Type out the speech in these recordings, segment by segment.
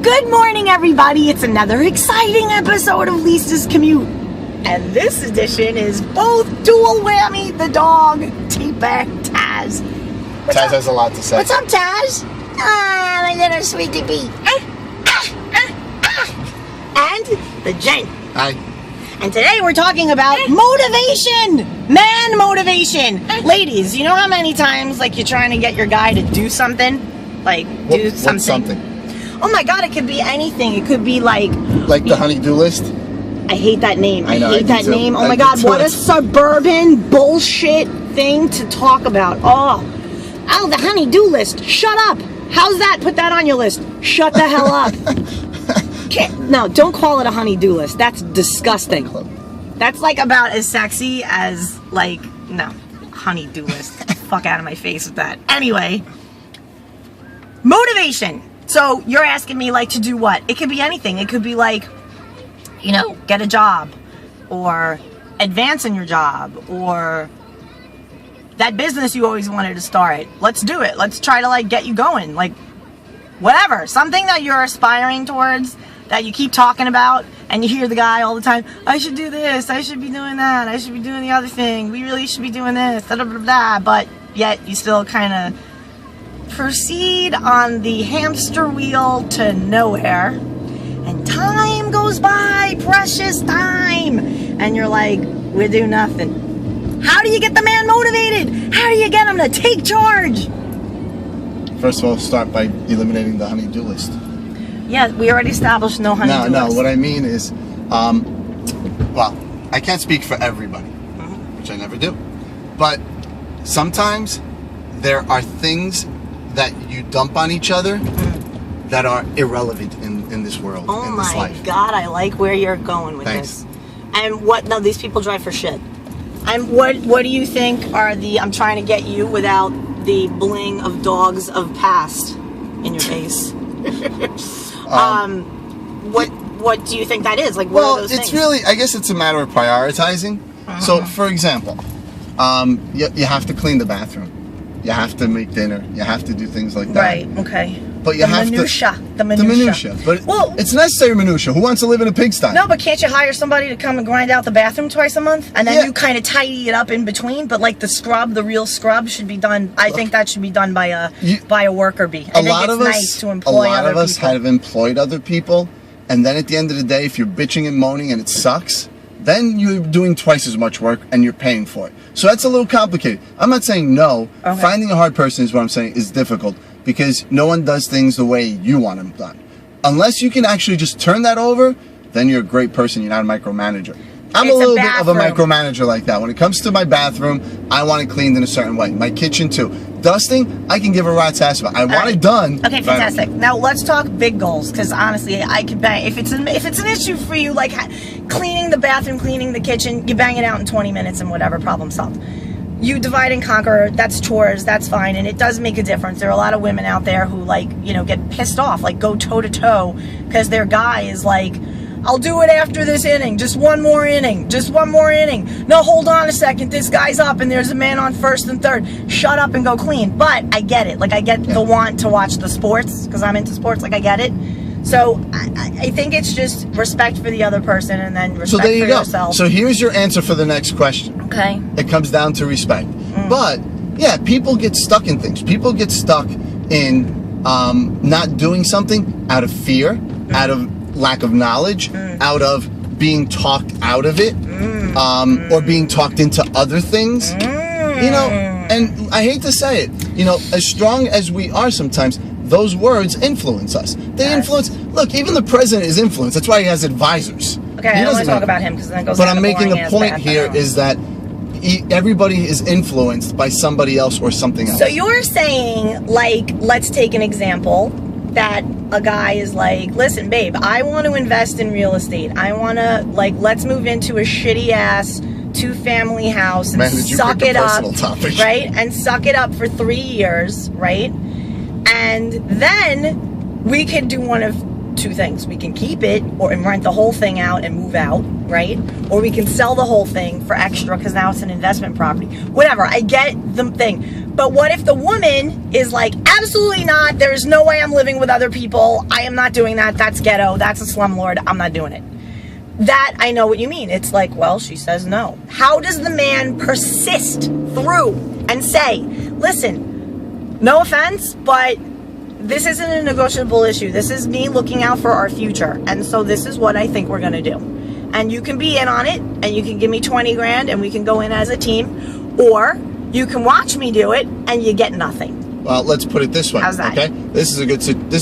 Good morning, everybody. It's another exciting episode of Lisa's Commute. And this edition is both dual whammy, the dog, T-Back, Taz. Taz has a lot to say. What's up, Taz? Ah, my little sweetie bee. And the Gent. Hi. And today we're talking about motivation. Man motivation. Ladies, you know how many times, like, you're trying to get your guy to do something? Like, do something. What's something? Oh my God, it could be anything. It could be like the honey-do list? I hate that name. I know, hate that name. Oh my I God, what a suburban bullshit thing to talk about. Oh, the honey-do list. Shut up. How's that? Put that on your list. Shut the hell up. No, don't call it a honey-do list. That's disgusting. That's like about as sexy as, like, no, honey-do list. Fuck out of my face with that. Anyway, motivation. So you're asking me, like, to do what? It could be anything. It could be like, you know, get a job, or advance in your job, or that business you always wanted to start. Let's do it. Let's try to, like, get you going. Like, whatever. Something that you're aspiring towards, that you keep talking about, and you hear the guy all the time, I should do this, I should be doing that, I should be doing the other thing, we really should be doing this, da da da da, but yet you still kind of proceed on the hamster wheel to nowhere, and time goes by, precious time, and you're like, we do nothing. How do you get the man motivated? How do you get him to take charge? First of all, start by eliminating the honey-do list. Yeah, we already established no honey-do list. No, what I mean is, well, I can't speak for everybody, which I never do, but sometimes there are things that you dump on each other that are irrelevant in this world, in this life. Oh my God, I like where you're going with this. And what, no, these people drive for shit. And what do you think are the, I'm trying to get you without the bling of dogs of past in your face. What do you think that is? Like, what are those things? Really, I guess it's a matter of prioritizing. So, for example, you have to clean the bathroom. You have to make dinner. You have to do things like that. Right, okay. But you have the minutia. But it's necessary minutia. Who wants to live in a pigsty? No, but can't you hire somebody to come and grind out the bathroom twice a month? And then you kind of tidy it up in between? But like the scrub, the real scrub should be done, I think that should be done by a worker bee. I think it's nice to employ other people. A lot of us have employed other people, and then at the end of the day, if you're bitching and moaning and it sucks, then you're doing twice as much work and you're paying for it. So that's a little complicated. I'm not saying no. Okay. Finding a hard person is what I'm saying is difficult, because no one does things the way you want them done. Unless you can actually just turn that over, then you're a great person. You're not a micromanager. I'm a little bit of a micromanager like that. When it comes to my bathroom, I want it cleaned in a certain way. My kitchen too. Dusting, I can give a rat's ass about. I want it done. Okay, fantastic. Now let's talk big goals, because honestly, I could bang. If it's an issue for you, like cleaning the bathroom, cleaning the kitchen, you bang it out in 20 minutes and whatever, problem solved. You divide and conquer, that's chores, that's fine, and it does make a difference. There are a lot of women out there who, like, you know, get pissed off, like go toe to toe, because their guy is like, I'll do it after this inning, just one more inning, No, hold on a second, this guy's up and there's a man on first and third. Shut up and go clean. But I get it, like I get the want to watch the sports, because I'm into sports, like I get it. So I think it's just respect for the other person, and then respect for yourself. So here's your answer for the next question. Okay. It comes down to respect. But yeah, people get stuck in things. People get stuck in not doing something out of fear, out of lack of knowledge, out of being talked out of it, or being talked into other things. You know, and I hate to say it, you know, as strong as we are sometimes, those words influence us. They influence. Look, even the president is influenced. That's why he has advisors. Okay, I don't want to talk about him, because then it goes. But I'm making a point here is that everybody is influenced by somebody else or something else. So you're saying, like, let's take an example that a guy is like, listen, babe, I want to invest in real estate. I want to, like, let's move into a shitty ass 2-family house and suck it up, right? And suck it up for 3 years, right? And then we can do one of two things. We can keep it and rent the whole thing out and move out, right? Or we can sell the whole thing for extra, because now it's an investment property. Whatever, I get the thing. But what if the woman is like, absolutely not, there's no way I'm living with other people, I am not doing that, that's ghetto, that's a slumlord, I'm not doing it. That, I know what you mean. It's like, well, she says no. How does the man persist through and say, listen, no offense, but this isn't a negotiable issue. This is me looking out for our future. And so this is what I think we're going to do. And you can be in on it, and you can give me 20 grand, and we can go in as a team. Or you can watch me do it, and you get nothing. Well, let's put it this way. How's that? Okay, this is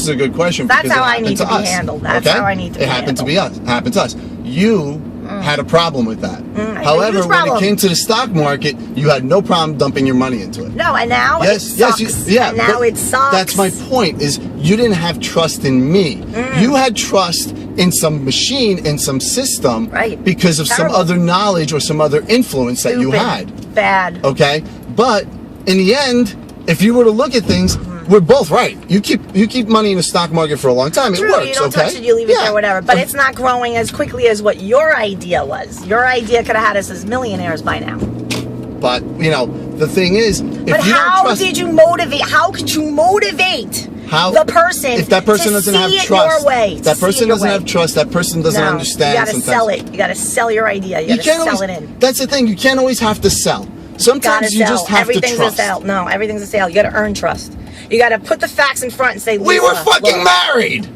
a good question. That's how I need to be handled. That's how I need to be handled. It happened to be us. It happened to us. You had a problem with that. However, when it came to the stock market, you had no problem dumping your money into it. No, and now it sucks. Yeah, and now it sucks. That's my point, is you didn't have trust in me. You had trust in some machine, in some system, right, because of some other knowledge or some other influence that you had. Bad. Okay? But in the end, if you were to look at things, we're both right. You keep money in the stock market for a long time. It True, works, you don't touch it, you leave it there, whatever. But it's not growing as quickly as what your idea was. Your idea could have had us as millionaires by now. But, you know, the thing is, but how did you motivate? How could you motivate the person if that person doesn't have trust? That person doesn't have trust. That person doesn't understand. You got to sell it. You got to sell your idea. You got to sell it in. That's the thing. You can't always have to sell. Sometimes you just have to trust. Everything's a sale. No, everything's a sale. You got to earn trust. You got to put the facts in front and say, we were fucking married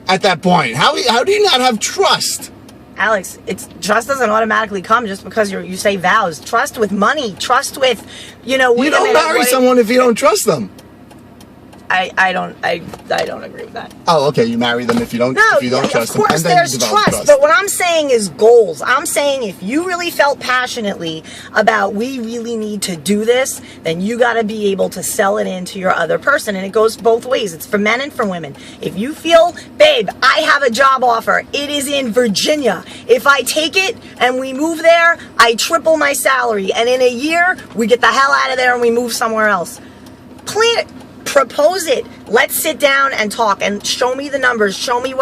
at that point. How do you not have trust? Alex, trust doesn't automatically come just because you say vows. Trust with money. Trust with, you know. You don't marry someone if you don't trust them. I don't agree with that. Oh, okay. You marry them if you don't trust them. Of course, there's trust. But what I'm saying is goals. I'm saying if you really felt passionately about we really need to do this, then you got to be able to sell it into your other person, and it goes both ways. It's for men and for women. If you feel, babe, I have a job offer. It is in Virginia. If I take it and we move there, I triple my salary, and in a year we get the hell out of there and we move somewhere else. Plan it. Propose it. Let's sit down and talk and show me the numbers. Show me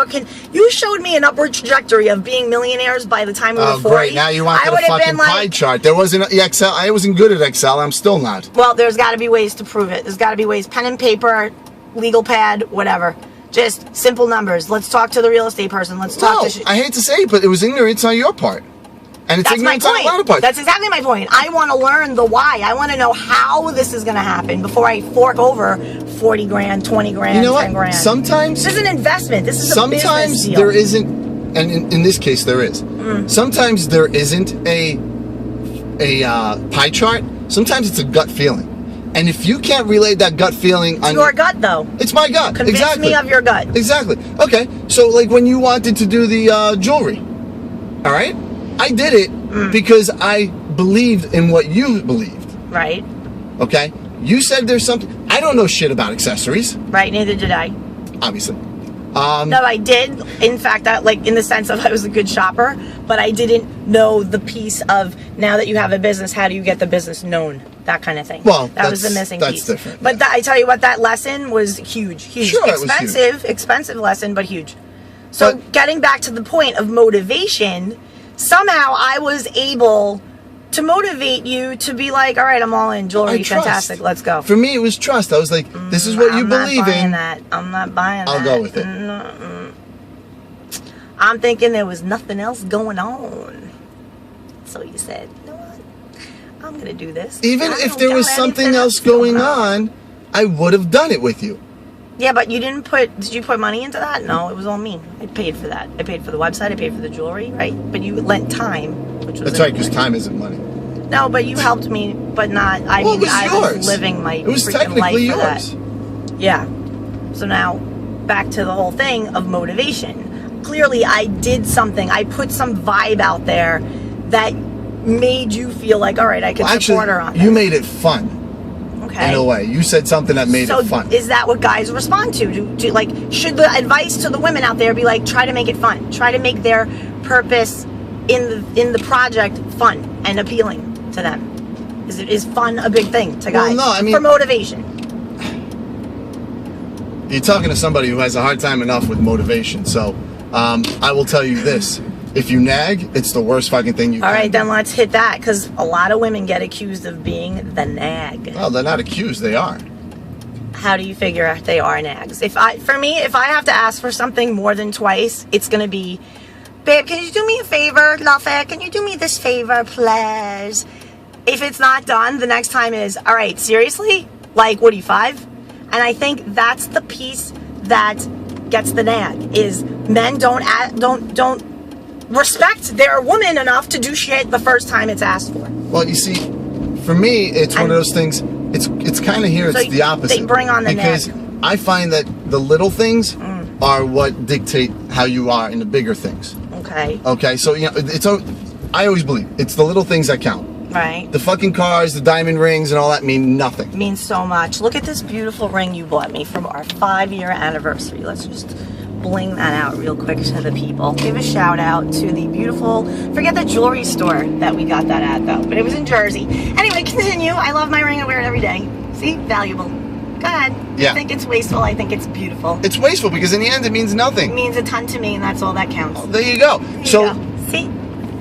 you showed me an upward trajectory of being millionaires by the time we were 40. Great. Now you want the fucking pie chart. There wasn't Excel. I wasn't good at Excel. I'm still not. Well, there's got to be ways to prove it. There's got to be ways. Pen and paper, legal pad, whatever. Just simple numbers. Let's talk to the real estate person. Let's talk to... I hate to say it, but it was ignorance on your part. And it's ignorance on a lot of parts. That's exactly my point. I want to learn the why. I want to know how this is going to happen before I fork over 40 grand, 20 grand, 10 grand. Sometimes... This is an investment. This is a business deal. Sometimes there isn't, and in this case there is. Sometimes there isn't a pie chart. Sometimes it's a gut feeling. And if you can't relay that gut feeling... It's your gut, though. It's my gut. Convince me of your gut. Exactly. Okay, so like when you wanted to do the jewelry, all right? I did it because I believed in what you believed. Right. Okay? You said there's something... I don't know shit about accessories. Right, neither did I. Obviously. No, I did. In fact, in the sense of I was a good shopper, but I didn't know the piece of, now that you have a business, how do you get the business known? That kind of thing. Well, that was the missing piece. That's different. But I tell you what, that lesson was huge. Sure, Expensive lesson, but huge. So getting back to the point of motivation... Somehow I was able to motivate you to be like, all right, I'm all in. Jewelry, fantastic, let's go. For me, it was trust. I was like, this is what you believe in. I'm not buying that. I'll go with it. I'm thinking there was nothing else going on. So you said, you know what? I'm going to do this. Even if there was something else going on, I would have done it with you. Yeah, but you didn't did you put money into that? No, it was all me. I paid for that. I paid for the website, I paid for the jewelry, right? But you lent time, which was... That's right, because time isn't money. No, but you helped me, but not... I was living my freaking life for that. Yeah. So now, back to the whole thing of motivation. Clearly, I did something. I put some vibe out there that made you feel like, all right, I can support her on this. You made it fun. Okay. In a way, you said something that made it fun. Is that what guys respond to? Should the advice to the women out there be like, try to make it fun, try to make their purpose in the project fun and appealing to them? Is fun a big thing to guys? Well, no, I mean, for motivation. You're talking to somebody who has a hard time enough with motivation. So I will tell you this: If you nag, it's the worst fucking thing you can. All right, do. then let's hit that, because a lot of women get accused of being the nag. Well, they're not accused, they are. How do you figure they are nags? If I have to ask for something more than twice, it's gonna be, babe, can you do me a favor? Love it. Can you do me this favor, please? If it's not done, the next time is, all right, seriously? Like, what are you, 5? And I think that's the piece that gets the nag, is men don't respect their woman enough to do shit the first time it's asked for. Well, you see, for me, it's one of those things. It's kind of here. It's the opposite. They bring on the because nag. I find that the little things are what dictate how you are in the bigger things. Okay. Okay. So I always believe it's the little things that count. Right. The fucking cars, the diamond rings, and all that mean nothing. It means so much. Look at this beautiful ring you bought me from our 5-year anniversary. Let's just bling that out real quick to the people. Give a shout out to the beautiful, forget the jewelry store that we got that at though, but it was in Jersey. Anyway, continue. I love my ring. I wear it every day. See? Valuable. Go ahead. Yeah. I think it's wasteful. I think it's beautiful. It's wasteful because in the end it means nothing. It means a ton to me, and that's all that counts. Oh, there you go. There you So go. See?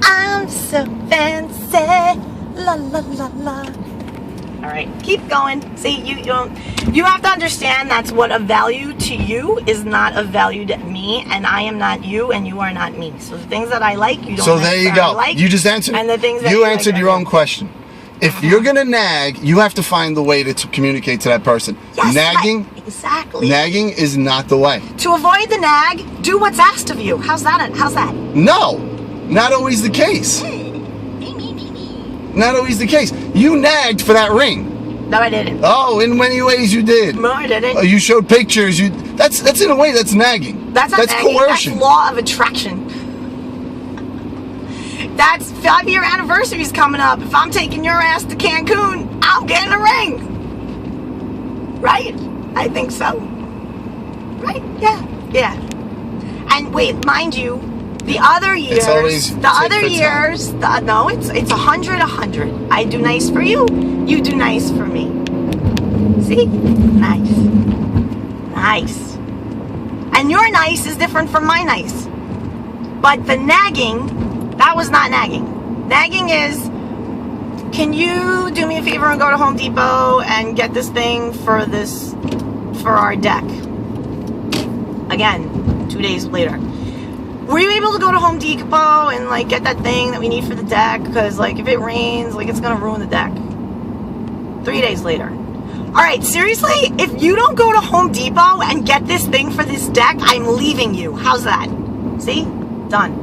I'm so fancy. La la la la. All right, keep going. See, you have to understand that's what of value to you is not of value to me, and I am not you, and you are not me. So the things that I like, you don't. So there you go. Like, you just answered. And the things that you answered like, your own question. If you're gonna nag, you have to find the way to communicate to that person. Yes, Nagging, exactly. Nagging is not the way. To avoid the nag, do what's asked of you. How's that? How's that? No, not always the case. Not always the case. You nagged for that ring. No, I didn't. Oh, in many ways you did. No, I didn't. You showed pictures. That's in a way that's nagging. That's not nagging. Coercion. That's law of attraction. That's 5-year anniversary's coming up. If I'm taking your ass to Cancun, I'm getting a ring. Right? I think so. Right? Yeah. Yeah. And wait, mind you, the other years, It's always no, it's 100. I do nice for you. You do nice for me. See? Nice. Nice. And your nice is different from my nice. But the nagging, that was not nagging. Nagging is, can you do me a favor and go to Home Depot and get this thing for our deck? Again, 2 days later. Were you able to go to Home Depot and like get that thing that we need for the deck? Because like if it rains, like it's gonna ruin the deck. 3 days later. All right, seriously, if you don't go to Home Depot and get this thing for this deck, I'm leaving you. How's that? See? Done.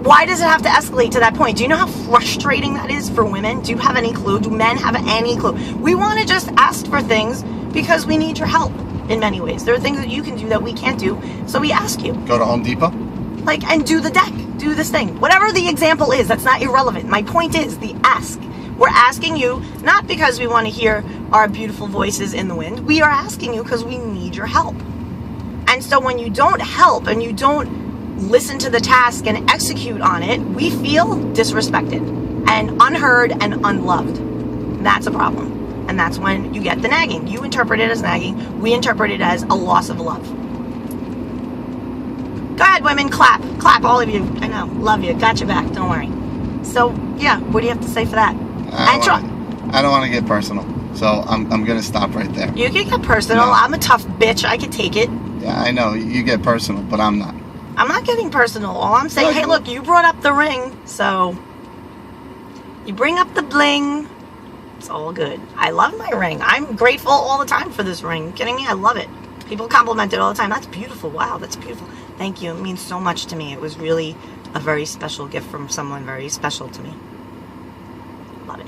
Why does it have to escalate to that point? Do you know how frustrating that is for women? Do you have any clue? Do men have any clue? We want to just ask for things because we need your help in many ways. There are things that you can do that we can't do, so we ask you. Go to Home Depot? Like, and do the deck. Do this thing. Whatever the example is, that's not irrelevant. My point is the ask. We're asking you, not because we want to hear our beautiful voices in the wind. We are asking you because we need your help. And so when you don't help and you don't listen to the task and execute on it, we feel disrespected and unheard and unloved. That's a problem. And that's when you get the nagging. You interpret it as nagging. We interpret it as a loss of love. Go ahead, women, clap. Clap, all of you. I know, love you. Got your back, don't worry. So, yeah, what do you have to say for that? I don't want to get personal, so I'm going to stop right there. You can get personal. No. I'm a tough bitch. I can take it. Yeah, I know. You get personal, but I'm not. I'm not getting personal. All I'm saying, hey, look, you brought up the ring, so you bring up the bling. It's all good. I love my ring. I'm grateful all the time for this ring. You kidding me? I love it. People compliment it all the time. That's beautiful. Wow, that's beautiful. Thank you. It means so much to me. It was really a very special gift from someone very special to me. Love it.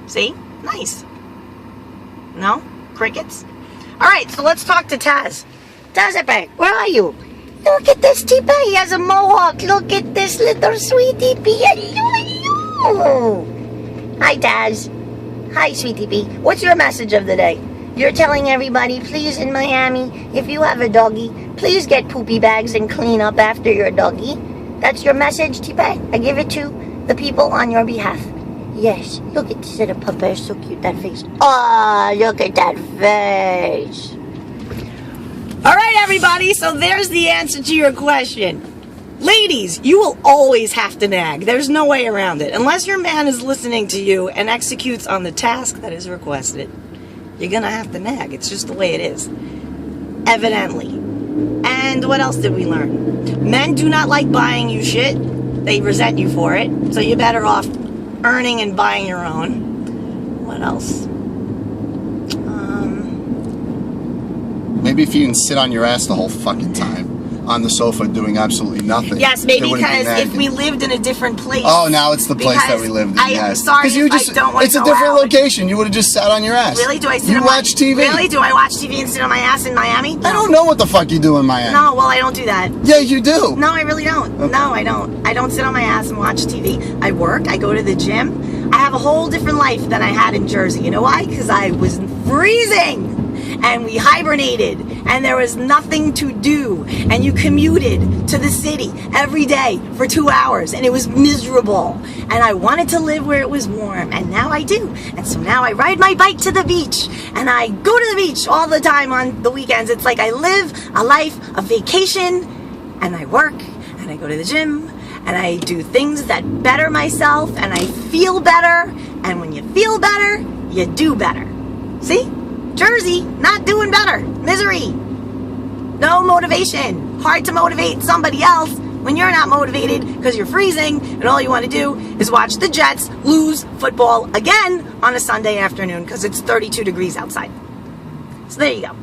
See? Nice. No? Crickets? All right, so let's talk to Taz. Tazapek, where are you? Look at this Tipa. He has a mohawk. Look at this little sweetie pea. Hello. Hi, Taz. Hi, sweetie pea. What's your message of the day? You're telling everybody, please, in Miami, if you have a doggy, please get poopy bags and clean up after your doggy. That's your message, Tipa. I give it to the people on your behalf. Yes. Look at this little puppy. So cute, that face. Oh, look at that face. All right, everybody. So there's the answer to your question. Ladies, you will always have to nag. There's no way around it. Unless your man is listening to you and executes on the task that is requested, you're gonna have to nag. It's just the way it is. Evidently. And what else did we learn? Men do not like buying you shit. They resent you for it. So you're better off earning and buying your own. What else? Maybe if you can sit on your ass the whole fucking time on the sofa doing absolutely nothing. Yes, maybe because if we lived in a different place. Oh, now it's the place that we lived in. I'm sorry, you just, I don't want to it's a different location. You would have just sat on your ass. Really? Do I sit You on watch TV. Really? Do I watch TV and sit on my ass in Miami? No. I don't know what the fuck you do in Miami. No, well, I don't do that. Yeah, you do. No, I really don't. Okay. No, I don't. I don't sit on my ass and watch TV. I work. I go to the gym. I have a whole different life than I had in Jersey. You know why? Because I was freezing. And we hibernated, and there was nothing to do, and you commuted to the city every day for 2 hours, and it was miserable, and I wanted to live where it was warm, and now I do. And so now I ride my bike to the beach, and I go to the beach all the time on the weekends. It's like I live a life of vacation, and I work, and I go to the gym, and I do things that better myself, and I feel better, and when you feel better, you do better. See? Jersey, not doing better. Misery. No motivation. Hard to motivate somebody else when you're not motivated because you're freezing and all you want to do is watch the Jets lose football again on a Sunday afternoon because it's 32 degrees outside. So there you go.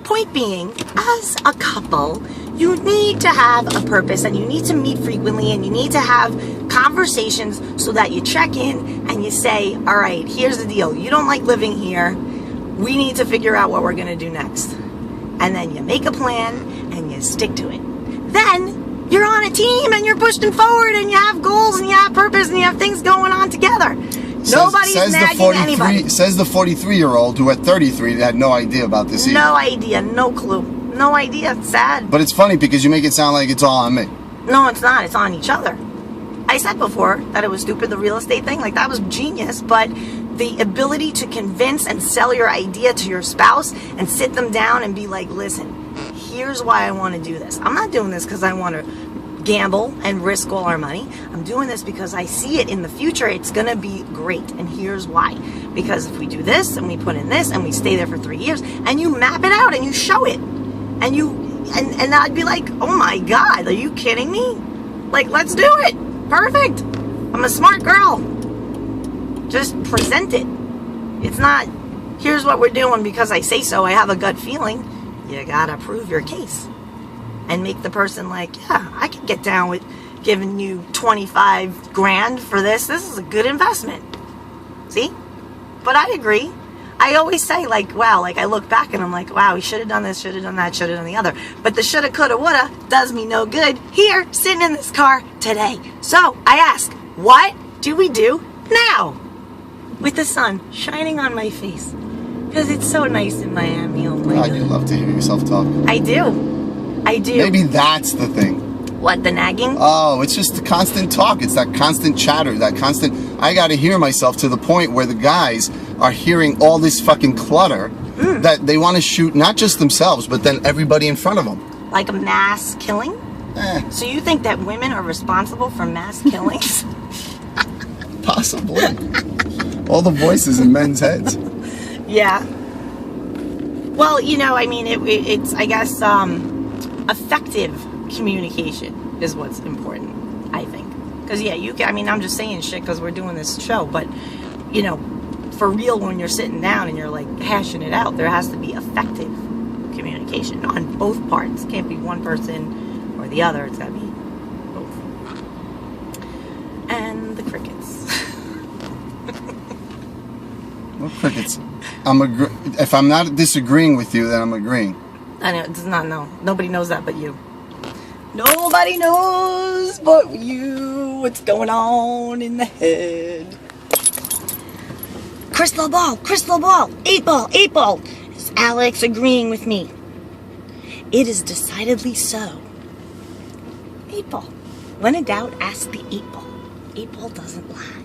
Point being, as a couple, you need to have a purpose and you need to meet frequently and you need to have conversations so that you check in and you say, all right, here's the deal. You don't like living here. We need to figure out what we're going to do next. And then you make a plan and you stick to it. Then you're on a team and you're pushing forward and you have goals and you have purpose and you have things going on together. Nobody's nagging anybody. Says the 43-year-old who at 33 had no idea about this either. No idea, no clue. No idea, it's sad. But it's funny because you make it sound like it's all on me. No, it's not. It's on each other. I said before that it was stupid, the real estate thing. Like, that was genius, but the ability to convince and sell your idea to your spouse and sit them down and be like, listen, here's why I want to do this. I'm not doing this because I want to gamble and risk all our money. I'm doing this because I see it in the future. It's going to be great. And here's why. Because if we do this and we put in this and we stay there for 3 years and you map it out and you show it and and I'd be like, oh my God, are you kidding me? Like, let's do it. Perfect. I'm a smart girl. Just present it. It's not, here's what we're doing because I say so. I have a gut feeling. You gotta prove your case and make the person like, yeah, I can get down with giving you 25 grand for this. This is a good investment. See? But I agree. I always say, like, wow, like I look back and I'm like, wow, we should have done this, should have done that, should have done the other. But the shoulda, coulda, woulda does me no good here, sitting in this car today. So I ask, what do we do now? With the sun shining on my face. Because it's so nice in Miami. Oh my God. You love to hear yourself talk. I do. I do. Maybe that's the thing. What, the nagging? Oh, it's just the constant talk. It's that constant chatter, that constant, I gotta hear myself to the point where the guys are hearing all this fucking clutter that they want to shoot not just themselves, but then everybody in front of them. Like a mass killing? So you think that women are responsible for mass killings? Possibly. All the voices in men's heads. Yeah. Well, you know, I mean, it's I guess, effective communication is what's important, I think. Because, yeah, I mean, I'm just saying shit because we're doing this show, but, you know, for real, when you're sitting down and you're, like, hashing it out, there has to be effective communication on both parts. It can't be one person or the other. It's got to be both. And the crickets. What crickets? If I'm not disagreeing with you, then I'm agreeing. I know, it's not, no. Nobody knows that but you. Nobody knows but you what's going on in the head. Crystal ball, 8 ball, 8 ball. Is Alex agreeing with me? It is decidedly so. 8 ball. When in doubt, ask the 8 ball. 8 ball doesn't lie.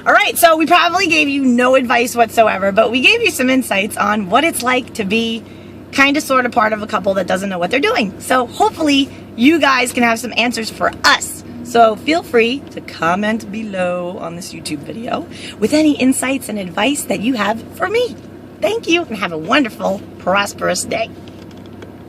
All right, so we probably gave you no advice whatsoever, but we gave you some insights on what it's like to be kind of sort of part of a couple that doesn't know what they're doing. So hopefully you guys can have some answers for us. So feel free to comment below on this YouTube video with any insights and advice that you have for me. Thank you and have a wonderful, prosperous day.